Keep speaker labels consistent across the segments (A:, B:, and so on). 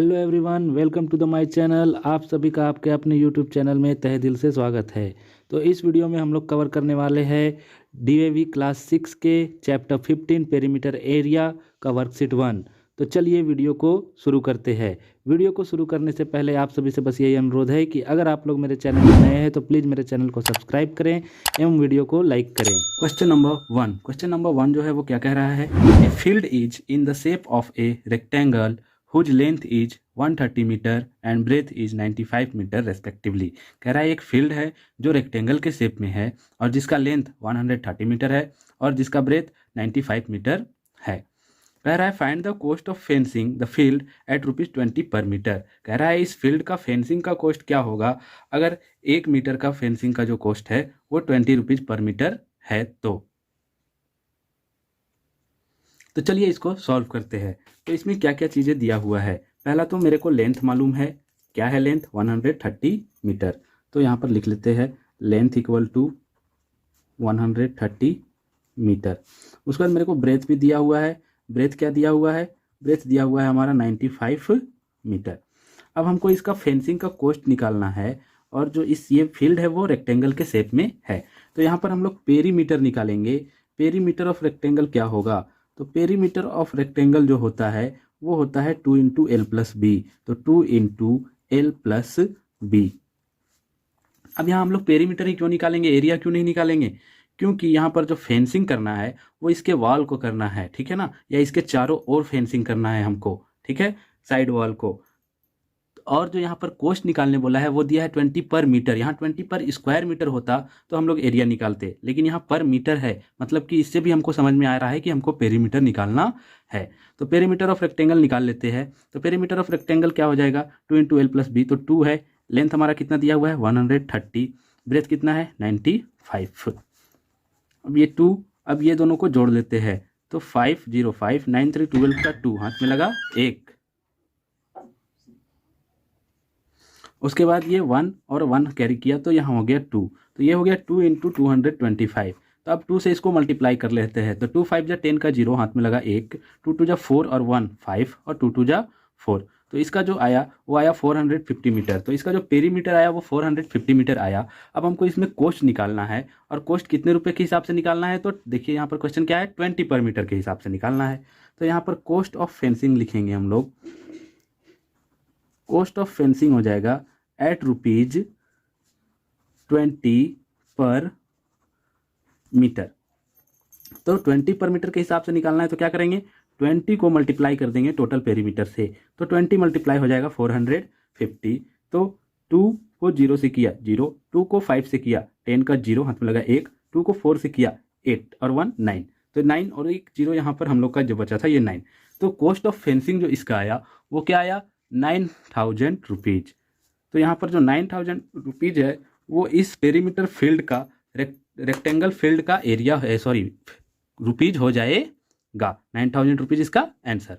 A: Hello everyone, welcome to the my channel. आप सभी का आपके अपने यूट्यूब चैनल में तहे दिल से स्वागत है। तो इस वीडियो में हम लोग कवर करने वाले हैं डीएवी क्लास 6 के चैप्टर 15 पेरीमीटर एरिया का वर्कशीट 1। तो चलिए वीडियो को शुरू करते हैं। वीडियो को शुरू करने से पहले आप सभी से बस यही अनुरोध है कि अगर आप लोग मेरे चैनल में नए हैं तो प्लीज़ मेरे चैनल को सब्सक्राइब करें एवं वीडियो को लाइक करें। क्वेश्चन नंबर वन जो है वो क्या कह रहा है, a field is in the shape of a rectangle whose length is 130 metre and breadth is 95 metre respectively. कह रहा है एक फील्ड है जो रेक्टेंगल के शेप में है और जिसका लेंथ 130 मीटर है और जिसका ब्रेथ 95 मीटर है। कह रहा है find the cost of fencing the field at ₹20 पर मीटर। कह रहा है इस फील्ड का फेंसिंग का कॉस्ट क्या होगा अगर 1 मीटर का फेंसिंग का जो कॉस्ट है वो ₹20 पर मीटर है। तो चलिए इसको सॉल्व करते हैं। तो इसमें क्या क्या चीज़ें दिया हुआ है। पहला तो मेरे को लेंथ मालूम है, क्या है लेंथ 130 मीटर। तो यहाँ पर लिख लेते हैं लेंथ इक्वल टू 130 मीटर। उसके बाद मेरे को ब्रेथ भी दिया हुआ है। ब्रेथ क्या दिया हुआ है, ब्रेथ दिया हुआ है हमारा 95 मीटर। अब हमको इसका फेंसिंग का कॉस्ट निकालना है और जो ये फील्ड है वो रेक्टेंगल के शेप में है। तो यहाँ पर हम लोग पेरीमीटर निकालेंगे। पेरीमीटर ऑफ रेक्टेंगल क्या होगा, तो पेरीमीटर ऑफ रेक्टेंगल जो होता है वो होता है 2 इंटू एल प्लस बी। तो 2 इंटू एल प्लस बी। अब यहाँ हम लोग पेरीमीटर ही क्यों निकालेंगे, एरिया क्यों नहीं निकालेंगे, क्योंकि यहाँ पर जो फेंसिंग करना है वो इसके वॉल को करना है, ठीक है ना, या इसके चारों ओर फेंसिंग करना है हमको, ठीक है, साइड वॉल को। और जो यहाँ पर कोस्ट निकालने बोला है वो दिया है 20 पर मीटर। यहाँ 20 पर स्क्वायर मीटर होता तो हम लोग एरिया निकालते, लेकिन यहाँ पर मीटर है, मतलब कि इससे भी हमको समझ में आ रहा है कि हमको पेरीमीटर निकालना है। तो पेरीमीटर ऑफ रेक्टेंगल निकाल लेते हैं। तो पेरीमीटर ऑफ रेक्टेंगल क्या हो जाएगा, 2 इंटू एल प्लस बी। तो 2 है, लेंथ हमारा कितना दिया हुआ है 130, ब्रेथ कितना है 95। अब ये 2, अब ये दोनों को जोड़ लेते हैं। तो 5 0 5 9 3 12 का 2 हाथ में लगा 1। उसके बाद ये 1 और 1 कैरी किया तो यहाँ हो गया 2। तो ये हो गया 2 इंटू 225। तो अब 2 से इसको मल्टीप्लाई कर लेते हैं। तो 2 5 जा 10 का 0 हाथ में लगा 1, 2 2 जा 4 और 1 5 और 2 2 जा 4। तो इसका जो आया वो आया 450 मीटर। तो इसका जो पेरीमीटर आया वो 450 मीटर आया। अब हमको इसमें कॉस्ट निकालना है और कॉस्ट कितने रुपए के हिसाब से निकालना है, तो देखिए यहाँ पर क्वेश्चन क्या है, 20 पर मीटर के हिसाब से निकालना है। तो यहाँ पर कॉस्ट ऑफ फेंसिंग लिखेंगे हम लोग। कॉस्ट ऑफ फेंसिंग हो जाएगा एट ₹20 पर मीटर। तो 20 पर मीटर के हिसाब से निकालना है तो क्या करेंगे, 20 को मल्टीप्लाई कर देंगे टोटल पेरीमीटर से। तो 20 मल्टीप्लाई हो जाएगा 450। तो 2 को 0 से किया 0, 2 को 5 से किया 10 का 0 हाथ में लगा 1, 2 को 4 से किया 8 और 1 9। तो 9 और एक 0 यहाँ पर हम लोग का जो बचा था ये 9। तो कॉस्ट ऑफ फेंसिंग जो इसका आया वो क्या आया, ₹9000। तो यहाँ पर जो ₹9000 है वो इस पेरीमीटर फील्ड का रेक्टेंगल फील्ड का एरिया है, सॉरी रुपीज हो जाएगा। ₹9000 इसका आंसर।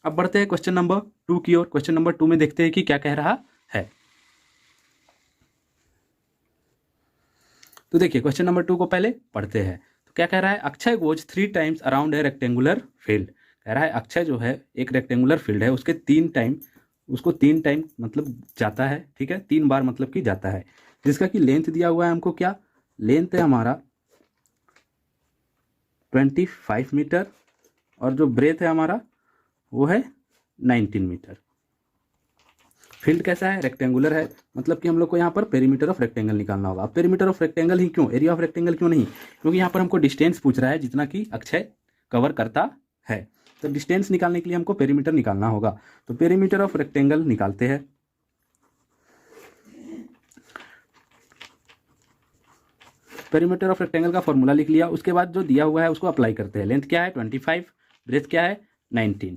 A: अब बढ़ते हैं क्वेश्चन नंबर 2 की ओर। क्वेश्चन नंबर 2 में देखते हैं कि क्या कह रहा है। तो देखिए क्वेश्चन नंबर 2 को पहले पढ़ते हैं। तो क्या कह रहा है, Akshay goes 3 times around a rectangular field. कह रहा है अक्षय जो है एक रेक्टेंगुलर फील्ड है, उसके 3 टाइम मतलब जाता है, ठीक है, 3 बार मतलब कि जाता है, जिसका कि लेंथ दिया हुआ है हमको, क्या लेंथ है हमारा 25 मीटर और जो ब्रेथ है हमारा वो है 19 मीटर। फील्ड कैसा है, रेक्टेंगुलर है, मतलब कि हम लोग को यहाँ पर पेरीमीटर ऑफ रेक्टेंगल निकालना होगा। पेरीमीटर ऑफ रेक्टेंगल ही क्यों, एरिया ऑफ रेक्टेंगल क्यों नहीं, क्योंकि यहाँ पर हमको डिस्टेंस पूछ रहा है जितना कि अक्षय कवर करता है। तो डिस्टेंस निकालने के लिए हमको पेरीमीटर निकालना होगा। तो पेरीमीटर ऑफ रेक्टेंगल निकालते हैं। पेरीमीटर ऑफ रेक्टेंगल का फॉर्मूला लिख लिया। उसके बाद जो दिया हुआ है उसको अप्लाई करते हैं। लेंथ क्या है 25, ब्रेथ क्या है 19।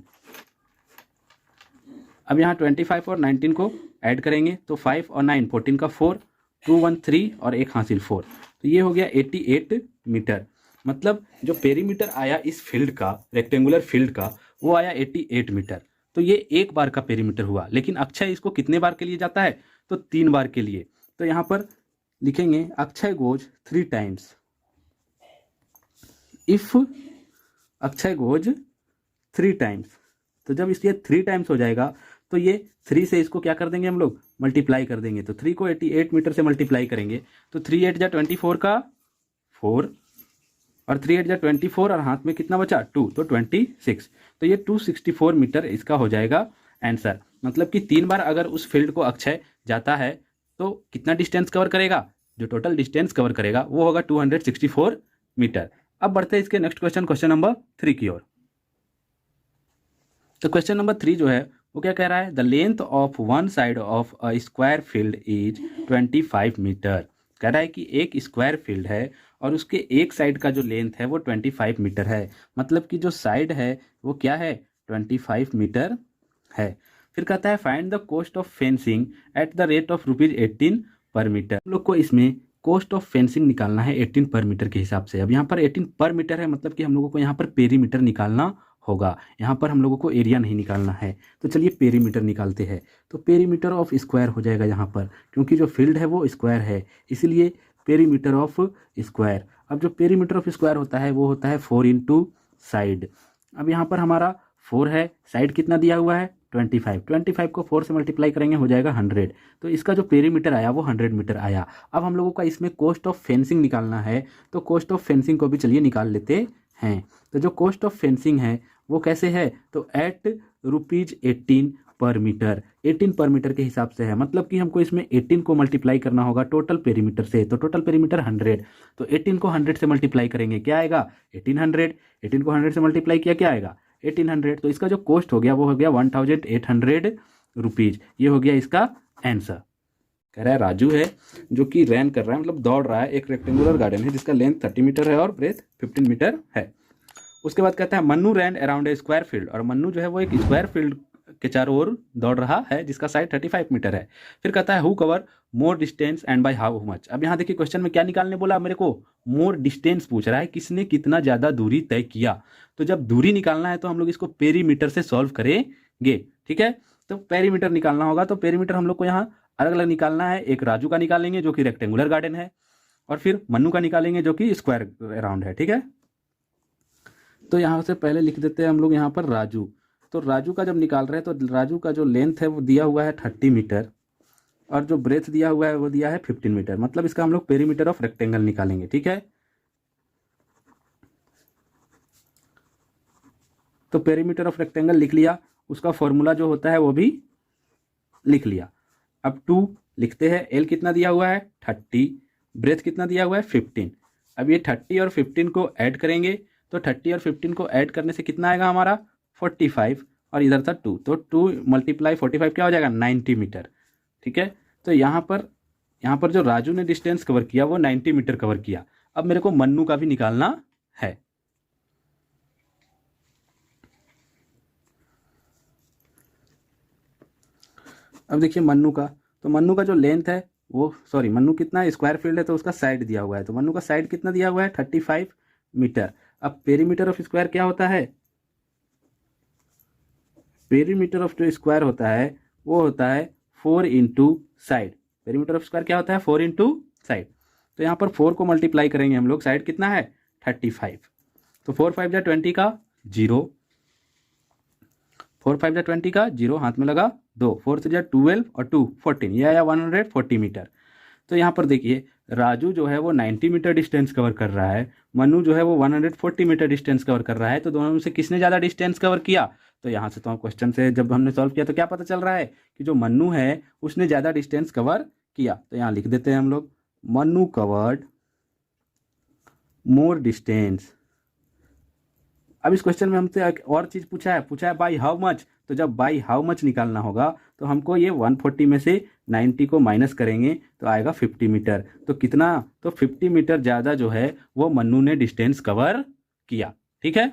A: अब यहाँ 25 और 19 को ऐड करेंगे तो 5 और 9 14 का 4, 2 1 3 और 1 हासिल 4। तो ये हो गया 88 मीटर। मतलब जो पेरीमीटर आया इस फील्ड का, रेक्टेंगुलर फील्ड का, वो आया 88 मीटर। तो ये एक बार का पेरीमीटर हुआ, लेकिन अक्षय इसको कितने बार के लिए जाता है, तो 3 बार के लिए। तो यहाँ पर लिखेंगे Akshay goes 3 times. If Akshay goes 3 times, तो जब इसलिए 3 टाइम्स हो जाएगा तो ये 3 से इसको क्या कर देंगे हम लोग, मल्टीप्लाई कर देंगे। तो 3 को 88 मीटर से मल्टीप्लाई करेंगे तो 3 8 जा 24 का 4 और 3 8 जा 24 और हाथ में कितना बचा 2 तो 26। तो ये 264 मीटर इसका हो जाएगा आंसर। मतलब कि 3 बार अगर उस फील्ड को अक्षय जाता है तो कितना डिस्टेंस कवर करेगा, जो टोटल डिस्टेंस कवर करेगा वो होगा 264 मीटर। अब बढ़ते हैं इसके नेक्स्ट क्वेश्चन, क्वेश्चन नंबर 3 की ओर। तो क्वेश्चन नंबर 3 जो है वो क्या कह रहा है, the length of one side of a square field is 25 metre. कह रहा है कि एक स्क्वायर फील्ड है और उसके एक साइड का जो लेंथ है वो 25 मीटर है। मतलब कि जो साइड है वो क्या है, 25 मीटर है। फिर कहता है find the cost of fencing at the rate of ₹18 पर मीटर। हम लोग को इसमें कॉस्ट ऑफ फेंसिंग निकालना है 18 पर मीटर के हिसाब से। अब यहाँ पर 18 पर मीटर है, मतलब कि हम लोगों को यहाँ पर पेरीमीटर निकालना होगा, यहाँ पर हम लोगों को एरिया नहीं निकालना है। तो चलिए पेरीमीटर निकालते हैं। तो पेरीमीटर ऑफ स्क्वायर हो जाएगा यहाँ पर, क्योंकि जो फील्ड है वो स्क्वायर है, इसीलिए पेरीमीटर ऑफ स्क्वायर। अब जो पेरीमीटर ऑफ स्क्वायर होता है वो होता है 4 इंटू साइड। अब यहाँ पर हमारा 4 है, साइड कितना दिया हुआ है 25 को 4 से मल्टीप्लाई करेंगे हो जाएगा 100। तो इसका जो पेरीमीटर आया वो 100 मीटर आया। अब हम लोगों का इसमें कॉस्ट ऑफ फेंसिंग निकालना है, तो कॉस्ट ऑफ फेंसिंग को भी चलिए निकाल लेते हैं। तो जो कॉस्ट ऑफ फेंसिंग है वो कैसे है, तो एट ₹18 पर मीटर, 18 पर मीटर के हिसाब से है। मतलब कि हमको इसमें 18 को मल्टीप्लाई करना होगा टोटल पेरीमीटर से, तो टोटल पेरीमीटर 100। तो 18 को 100 से मल्टीप्लाई करेंगे क्या आएगा 1800। 18 को 100 से मल्टीप्लाई किया क्या आएगा 1800। तो इसका जो कॉस्ट हो गया वो हो गया 1800 रुपीज। ये हो गया इसका आंसर। कह रहा है राजू है जो कि रन कर रहा है, मतलब दौड़ रहा है, एक रेक्टेंगुलर गार्डन है जिसका लेंथ 30 मीटर है और ब्रेथ 15 मीटर है। उसके बाद कहता है मन्नू रैन अराउंड ए स्क्वायर फील्ड, और मन्नू जो है वो एक स्क्वायर फील्ड के चारों ओर दौड़ रहा है जिसका साइड 35 मीटर है। फिर कहता है who cover more distance and by how much. अब यहाँ देखिए क्वेश्चन में क्या निकालने बोला मेरे को, मोर डिस्टेंस पूछ रहा है, किसने कितना ज़्यादा दूरी तय किया। तो जब दूरी निकालना है तो हम लोग इसको पेरीमीटर से सॉल्व करेंगे, ठीक है। तो पेरीमीटर निकालना होगा, तो पेरीमीटर हम लोग को यहाँ अलग अलग निकालना है। एक राजू का निकालेंगे जो कि रेक्टेंगुलर गार्डन है, और फिर मन्नू का निकालेंगे जो कि स्क्वायर अराउंड है, ठीक है। तो यहाँ से पहले लिख देते हैं हम लोग यहाँ पर राजू। तो राजू का जब निकाल रहे हैं तो राजू का जो लेंथ है वो दिया हुआ है 30 मीटर और जो ब्रेथ दिया हुआ है वो दिया है 15 मीटर। मतलब इसका हम लोग पेरीमीटर ऑफ रेक्टेंगल निकालेंगे, ठीक है। तो पेरीमीटर ऑफ रेक्टेंगल लिख लिया, उसका फॉर्मूला जो होता है वो भी लिख लिया। अब 2 लिखते हैं, एल कितना दिया हुआ है 30, ब्रेथ कितना दिया हुआ है 15। अब ये 30 और 15 को ऐड करेंगे तो 30 और 15 को ऐड करने से कितना आएगा हमारा 45, और इधर था 2, तो 2 मल्टीप्लाई 45 क्या हो जाएगा 90 मीटर, ठीक है। तो यहाँ पर जो राजू ने डिस्टेंस कवर किया वो 90 मीटर कवर किया। अब मेरे को मन्नू का भी निकालना है। अब देखिए मन्नू का, तो मन्नू का जो लेंथ है वो मन्नू कितना स्क्वायर फील्ड है तो उसका साइड दिया हुआ है, तो मन्नू का साइड कितना दिया हुआ है 35 मीटर। अब पेरीमीटर ऑफ स्क्वायर क्या होता है, पेरीमीटर ऑफ जो स्क्वायर होता है वो होता है 4 into side. Perimeter of square क्या होता है 4 इंटू साइड। तो यहाँ पर 4 को मल्टीप्लाई करेंगे हम लोग, साइड कितना है 35, तो 4 5 जा 20 का 0, 4 5 जा 20 का 0, हाथ में लगा 2, 4 से जा 12 और 2 14, ये आया 140 मीटर। तो यहाँ पर देखिए राजू जो है वो 90 मीटर डिस्टेंस कवर कर रहा है, मनु जो है वो 140 मीटर डिस्टेंस कवर कर रहा है। तो दोनों में से किसने ज़्यादा डिस्टेंस कवर किया, तो यहाँ से तो हम क्वेश्चन से जब हमने सॉल्व किया तो क्या पता चल रहा है कि जो मन्नू है उसने ज़्यादा डिस्टेंस कवर किया। तो यहाँ लिख देते हैं हम लोग मन्नू कवर्ड मोर डिस्टेंस। अब इस क्वेश्चन में हमसे एक और चीज़ पूछा है बाई हाउ मच। तो जब बाई हाउ मच निकालना होगा तो हमको ये 140 में से 90 को माइनस करेंगे तो आएगा 50 मीटर। तो कितना, तो 50 मीटर ज़्यादा जो है वो मन्नू ने डिस्टेंस कवर किया, ठीक है।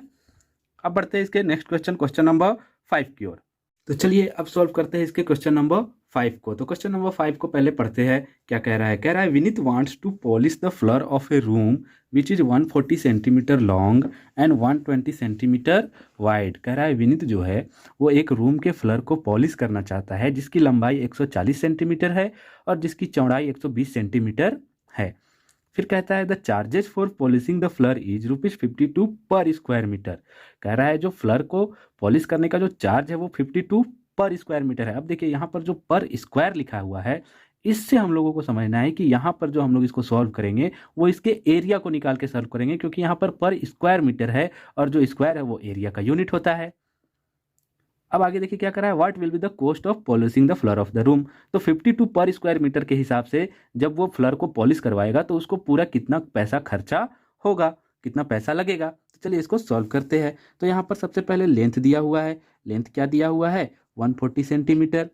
A: अब बढ़ते हैं इसके नेक्स्ट क्वेश्चन, क्वेश्चन नंबर 5 की ओर। तो चलिए अब सॉल्व करते हैं इसके क्वेश्चन नंबर 5 को। तो क्वेश्चन नंबर 5 को पहले पढ़ते हैं, क्या कह रहा है Vineet wants to polish the floor of a room which is 140 centimetre long and 120 centimetre wide. कह रहा है विनीत जो है वो एक रूम के फ्लोर को पॉलिश करना चाहता है जिसकी लंबाई 140 सेंटीमीटर है और जिसकी चौड़ाई 120 सेंटीमीटर है। फिर कहता है the charges for polishing the floor is ₹52 पर स्क्वायर मीटर। कह रहा है जो फ्लोर को पॉलिश करने का जो चार्ज है वो 52 पर स्क्वायर मीटर है। अब देखिए यहाँ पर जो पर स्क्वायर लिखा हुआ है, इससे हम लोगों को समझना है कि यहाँ पर जो हम लोग इसको सॉल्व करेंगे वो इसके एरिया को निकाल के सॉल्व करेंगे, क्योंकि यहाँ पर स्क्वायर मीटर है और जो स्क्वायर है वो एरिया का यूनिट होता है। अब आगे देखिए क्या करा है, what will be the cost of polishing the floor of the room. तो 52 पर स्क्वायर मीटर के हिसाब से जब वो फ्लोर को पॉलिश करवाएगा तो उसको पूरा कितना पैसा खर्चा होगा, कितना पैसा लगेगा। तो चलिए इसको सॉल्व करते हैं। तो यहाँ पर सबसे पहले लेंथ दिया हुआ है, लेंथ क्या दिया हुआ है 140 सेंटीमीटर।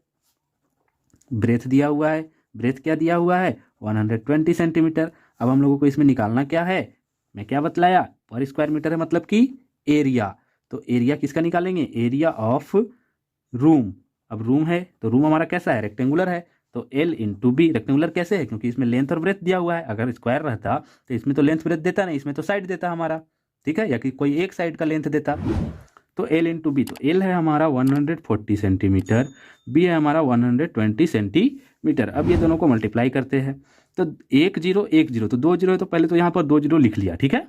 A: ब्रेथ दिया हुआ है, ब्रेथ क्या दिया हुआ है 120 सेंटीमीटर। अब हम लोगों को इसमें निकालना क्या है, मैं क्या बतलाया, पर स्क्वायर मीटर है मतलब कि एरिया। तो एरिया किसका निकालेंगे, एरिया ऑफ रूम। अब रूम है तो रूम हमारा कैसा है, रेक्टेंगुलर है, तो L इंटू बी। रेक्टेंगुलर कैसे है, क्योंकि इसमें लेंथ और ब्रेथ दिया हुआ है। अगर स्क्वायर रहता तो इसमें तो लेंथ ब्रेथ देता नहीं, इसमें तो साइड देता हमारा, ठीक है, या कि कोई एक साइड का लेंथ देता। तो L इंटू बी, तो L है हमारा 140 सेंटीमीटर, बी है हमारा 120 सेंटीमीटर। अब ये दोनों को मल्टीप्लाई करते हैं तो 1 0 1 0, तो 2 0 है तो पहले तो यहाँ पर 2 0 लिख लिया, ठीक है।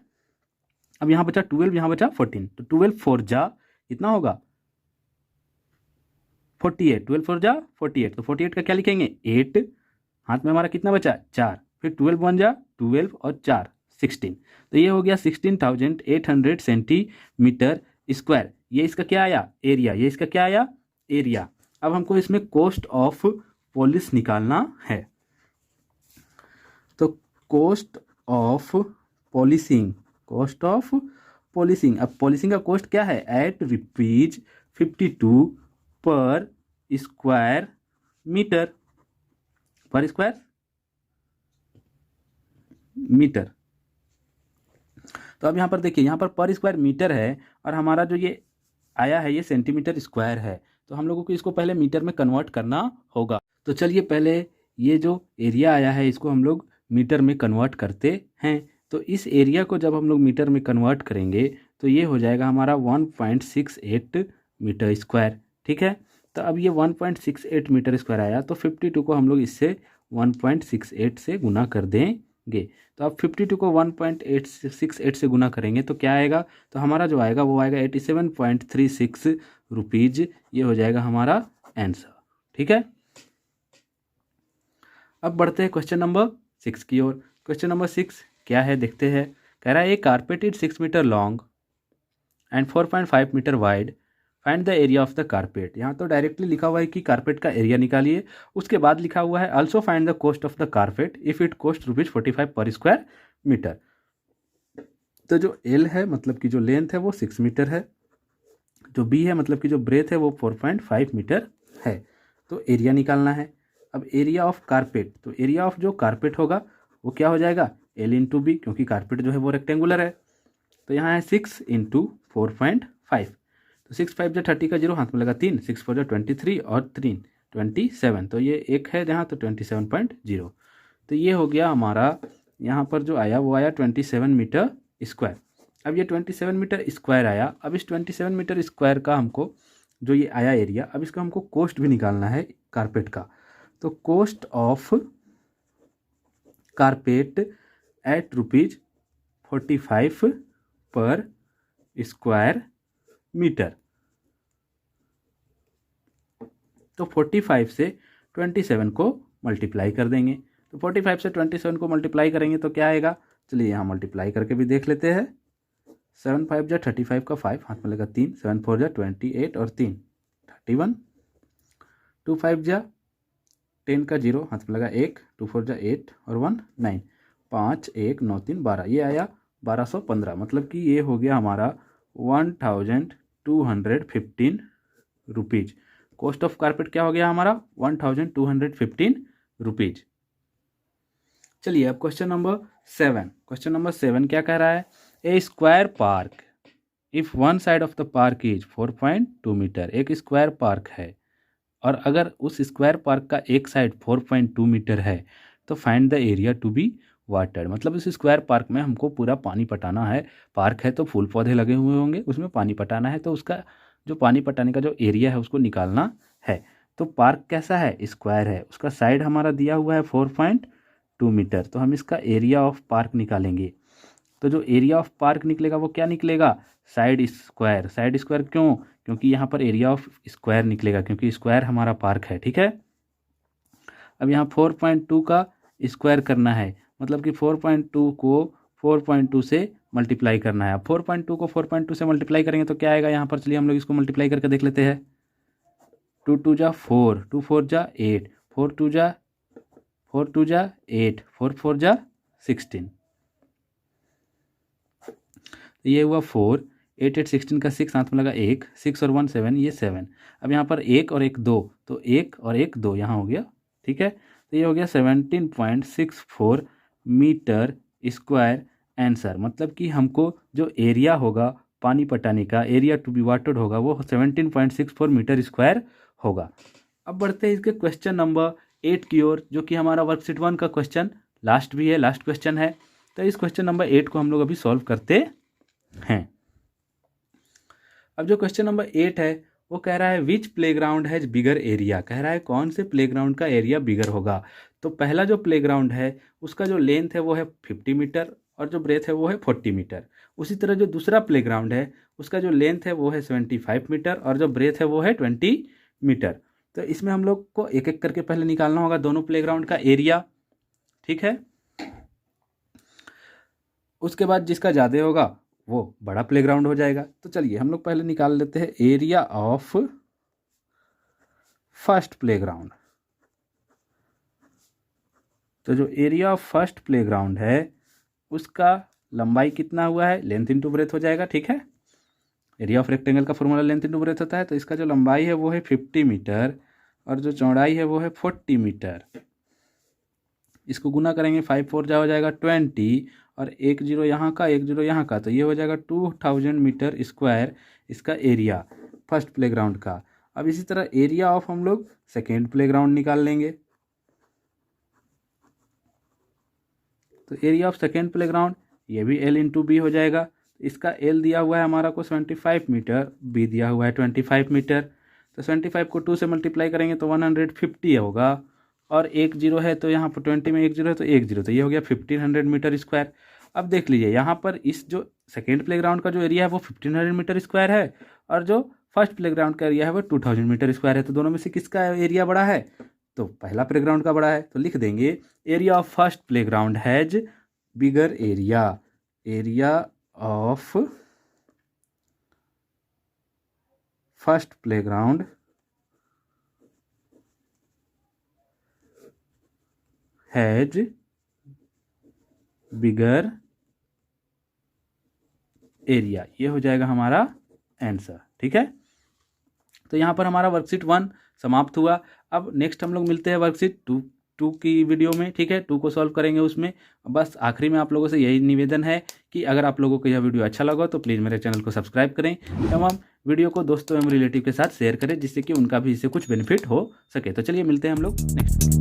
A: अब यहाँ बचा 12, यहाँ बचा 14, तो 12 4 जा कितना होगा 48, 12 4 जा 48, तो 48 का क्या लिखेंगे 8, हाथ में हमारा कितना बचा 4, फिर 12 1 जा 12 और 4 16, तो ये हो गया 16,800 सेंटीमीटर स्क्वायर। ये इसका क्या आया एरिया, ये इसका क्या आया एरिया। अब हमको इसमें कॉस्ट ऑफ पॉलिश निकालना है। तो cost of polishing, cost of polishing, अब पॉलिशिंग का कॉस्ट क्या है एट रुपीज 52 पर स्क्वायर मीटर, पर स्क्वायर मीटर। तो अब यहाँ पर देखिए, यहाँ पर स्क्वायर मीटर है और हमारा जो ये आया है ये सेंटीमीटर स्क्वायर है, तो हम लोगों को इसको पहले मीटर में कन्वर्ट करना होगा। तो चलिए पहले ये जो एरिया आया है इसको हम लोग मीटर में कन्वर्ट करते हैं। तो इस एरिया को जब हम लोग मीटर में कन्वर्ट करेंगे तो ये हो जाएगा हमारा 1.68 मीटर स्क्वायर, ठीक है। तो अब ये 1.68 मीटर स्क्वायर आया, तो 52 को हम लोग इससे 1.68 से गुना कर देंगे। तो अब 52 को 1.868 से गुना करेंगे तो क्या आएगा, तो हमारा जो आएगा वो आएगा 87.36 रुपीज। ये हो जाएगा हमारा आंसर, ठीक है। अब बढ़ते हैं क्वेश्चन नंबर 6 की ओर। क्वेश्चन नंबर 6 क्या है देखते हैं। कह रहा है a carpet is 6 metre long and 4.5 metre wide, find the area of the carpet. यहाँ तो डायरेक्टली लिखा हुआ है कि कारपेट का एरिया निकालिए, उसके बाद लिखा हुआ है also find the cost of the carpet if it cost ₹45 पर स्क्वायर मीटर। तो जो एल है मतलब कि जो लेंथ है वो 6 मीटर है, जो बी है मतलब कि जो ब्रेथ है वो 4.5 मीटर है। तो एरिया निकालना है। अब एरिया ऑफ कारपेट, तो एरिया ऑफ जो कारपेट होगा वो क्या हो जाएगा एल इंटू बी, क्योंकि कारपेट जो है वो रेक्टेंगुलर है। तो यहाँ है 6 इंटू 4.5, तो 6 5 जा 30 का 0 हाथ में लगा 3, 6 4 जा 23 और 3 27, तो ये एक है जहाँ, तो 27.0। तो ये हो गया हमारा यहाँ पर जो आया वो आया 27 मीटर स्क्वायर। अब ये 27 मीटर स्क्वायर आया। अब इस 27 मीटर स्क्वायर का हमको जो ये आया एरिया, अब इसका हमको कॉस्ट भी निकालना है कारपेट का। तो कॉस्ट ऑफ कारपेट एट ₹45 पर स्क्वायर मीटर। तो 45 से 27 को मल्टीप्लाई कर देंगे। तो 45 से 27 को मल्टीप्लाई करेंगे तो क्या आएगा, चलिए यहाँ मल्टीप्लाई करके भी देख लेते हैं। 7 5 जा 35 का 5 हाथ में लगा 3, 7 4 जा 28 और 3 31, 2 5 जा 10 का 0 हाथ में लगा 1, 2 4 जा 8 और 1 9, 5 1 9 3 12, ये आया 1215। मतलब कि ये हो गया हमारा 1215 रुपीज। कॉस्ट ऑफ कारपेट क्या हो गया हमारा 1215 रुपीज। चलिए अब क्वेश्चन नंबर 7। क्वेश्चन नंबर 7 क्या कह रहा है, a square park if one side of the park is 4.2 metre. एक स्क्वायर पार्क है और अगर उस स्क्वायर पार्क का एक साइड 4.2 मीटर है तो find the area to be watered. मतलब इस स्क्वायर पार्क में हमको पूरा पानी पटाना है। पार्क है तो फूल पौधे लगे हुए होंगे, उसमें पानी पटाना है, तो उसका जो पानी पटाने का जो एरिया है उसको निकालना है। तो पार्क कैसा है स्क्वायर है, उसका साइड हमारा दिया हुआ है 4.2 मीटर, तो हम इसका एरिया ऑफ पार्क निकालेंगे। तो जो एरिया ऑफ पार्क निकलेगा वो क्या निकलेगा, साइड स्क्वायर। साइड स्क्वायर क्यों, क्योंकि यहाँ पर एरिया ऑफ स्क्वायर निकलेगा, क्योंकि स्क्वायर हमारा पार्क है, ठीक है। अब यहाँ 4.2 का स्क्वायर करना है, मतलब कि 4.2 को 4.2 से मल्टीप्लाई करना है। अब 4.2 को 4.2 से मल्टीप्लाई करेंगे तो क्या आएगा यहाँ पर, चलिए हम लोग इसको मल्टीप्लाई करके देख लेते हैं। 2 2 जा 4, 2 4 जा 8, 4 2 जा 8, 4 4 जा 16। तो ये हुआ 4, 8 8 16 का 6 हाथ में लगा 1, 6 और 1 7, ये 7। अब यहाँ पर 1 और 1 2, तो 1 और 1 2 यहाँ हो गया, ठीक है। तो ये हो गया 17.64 मीटर स्क्वायर आंसर। मतलब कि हमको जो एरिया होगा पानी पटाने का, एरिया टू बी वाटर्ड होगा, वो 17.64 मीटर स्क्वायर होगा। अब बढ़ते हैं इसके क्वेश्चन नंबर 8 की ओर, जो कि हमारा वर्कशीट 1 का क्वेश्चन लास्ट भी है, लास्ट क्वेश्चन है। तो इस क्वेश्चन नंबर 8 को हम लोग अभी सॉल्व करते हैं। अब जो क्वेश्चन नंबर 8 है वो कह रहा है विच प्लेग्राउंड हैज बिगर एरिया। कह रहा है कौन से प्लेग्राउंड का एरिया बिगर होगा। तो पहला जो प्लेग्राउंड है उसका जो लेंथ है वो है 50 मीटर और जो ब्रेथ है वो है 40 मीटर। उसी तरह जो दूसरा प्लेग्राउंड है उसका जो लेंथ है वो है 75 मीटर और जो ब्रेथ है वो है 20 मीटर। तो इसमें हम लोग को एक एक करके पहले निकालना होगा दोनों प्लेग्राउंड का एरिया, ठीक है। उसके बाद जिसका ज़्यादा होगा वो बड़ा प्लेग्राउंड हो जाएगा। तो चलिए हम लोग पहले निकाल लेते हैं एरिया ऑफ फर्स्ट प्लेग्राउंड। तो जो एरिया ऑफ फर्स्ट प्लेग्राउंड है उसका लंबाई कितना हुआ है, लेंथ इंटू ब्रेथ हो जाएगा, ठीक है। एरिया ऑफ रेक्टेंगल का फॉर्मूला लेंथ इंटू ब्रेथ होता है। तो इसका जो लंबाई है वो है 50 मीटर और जो चौड़ाई है वो है 40 मीटर। इसको गुना करेंगे 5 4 जा हो जाएगा 20 और 1 0 यहाँ का 1 0 यहाँ का, तो ये हो जाएगा 2000 मीटर स्क्वायर इसका एरिया फर्स्ट प्लेग्राउंड का। अब इसी तरह एरिया ऑफ हम लोग सेकेंड प्लेग्राउंड निकाल लेंगे। तो एरिया ऑफ सेकेंड प्लेग्राउंड ये भी L इंटू बी हो जाएगा। इसका L दिया हुआ है हमारा को 75 मीटर, B दिया हुआ है 25 मीटर। तो 75 को 2 से मल्टीप्लाई करेंगे तो 150 होगा और 1 0 है तो यहाँ पर 20 में 1 0 है तो 1 0, तो ये हो गया 1500 मीटर स्क्वायर। अब देख लीजिए यहाँ पर इस जो सेकेंड प्लेग्राउंड का जो एरिया है वो 1500 मीटर स्क्वायर है और जो फर्स्ट प्लेग्राउंड का एरिया है वो 2000 मीटर स्क्वायर है। तो दोनों में से किसका एरिया बड़ा है, तो पहला प्लेग्राउंड का बड़ा है। तो लिख देंगे area of first playground has bigger area. Area of first playground has bigger area, ये हो जाएगा हमारा आंसर, ठीक है। तो यहाँ पर हमारा वर्कशीट 1 समाप्त हुआ। अब नेक्स्ट हम लोग मिलते हैं वर्कशीट 2 की वीडियो में, ठीक है। 2 को सॉल्व करेंगे उसमें। बस आखिरी में आप लोगों से यही निवेदन है कि अगर आप लोगों को यह वीडियो अच्छा लगा तो प्लीज़ मेरे चैनल को सब्सक्राइब करें एवं वीडियो को दोस्तों एवं रिलेटिव के साथ शेयर करें, जिससे कि उनका भी इससे कुछ बेनिफिट हो सके। तो चलिए मिलते हैं हम लोग नेक्स्ट वीडियो।